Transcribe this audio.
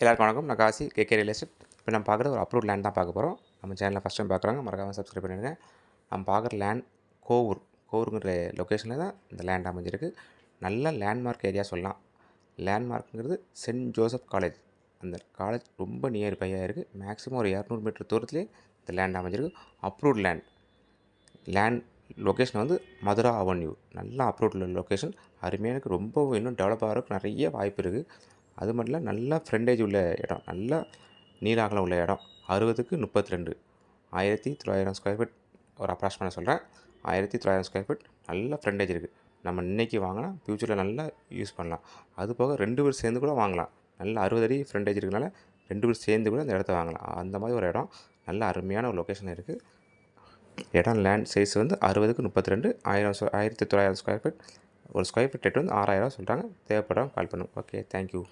எல்லாருக்கும் வணக்கம். நான் காசி கேகே ரியல் எஸ்டேட். இப்போ நம்ம பார்க்குறது ஒரு அப்ரூவ்ட் லேண்ட் தான் பார்க்க போகிறோம். நம்ம சேனலில் ஃபஸ்ட் டைம் பார்க்குறாங்க, மறக்காமல் சப்ஸ்கிரைப் பண்ணிடுங்க. நம்ம பார்க்குற லேண்ட் கோவூருங்கிற லொக்கேஷனில் தான் இந்த லேண்ட் அமைஞ்சிருக்கு. நல்ல லேண்ட்மார்க் ஏரியா சொல்லலாம். லேண்ட்மார்க்குங்கிறது சென்ட் ஜோசப் காலேஜ். அந்த காலேஜ் ரொம்ப நியர்பையாக இருக்குது. மேக்ஸிமம் ஒரு 200 மீட்டர் தூரத்துலேயே இந்த லேண்ட் அமைஞ்சிருக்கு. அப்ரூவ்ட் லேண்ட் லொக்கேஷன் வந்து மதுரா அவென்யூ. நல்லா அப்ரூவ்ட் லொக்கேஷன். அருமையாக இருக்குது. ரொம்ப இன்னும் டெவலப் ஆகிறதுக்கு நிறைய வாய்ப்பு இருக்குது. அது மட்டும் இல்லை, நல்ல ஃப்ரண்டேஜ் உள்ள இடம், நல்ல நீள அகலம் உள்ள இடம். 60க்கு 32, 1900 ஸ்கொயர் ஃபீட் ஒரு அப்ராக்சிமேட்டாக சொல்கிறேன். 1900 ஸ்கொயர் ஃபீட் நல்ல ஃப்ரண்டேஜ் இருக்குது. நம்ம இன்றைக்கி வாங்கினா ஃப்யூச்சரில் நல்லா யூஸ் பண்ணலாம். அது போக 2 பேர் சேர்ந்து கூட வாங்கலாம். நல்ல 60 அடி ஃப்ரண்டேஜ் இருக்கிறனால 2 பேர் சேர்ந்து கூட இந்த இடத்த வாங்கலாம். அந்த மாதிரி ஒரு இடம், நல்ல அருமையான ஒரு லொக்கேஷன் இருக்குது. இடம் லேண்ட் சைஸ் வந்து 60க்கு 32, 1900 ஸ்கொயர் ஃபீட். ஒரு ஸ்கொயர் ஃபீட் ரேட் வந்து 6000 சொல்கிறாங்க. தேவைப்படுறவங்க கால் பண்ணுங்கள். Okay, thank you.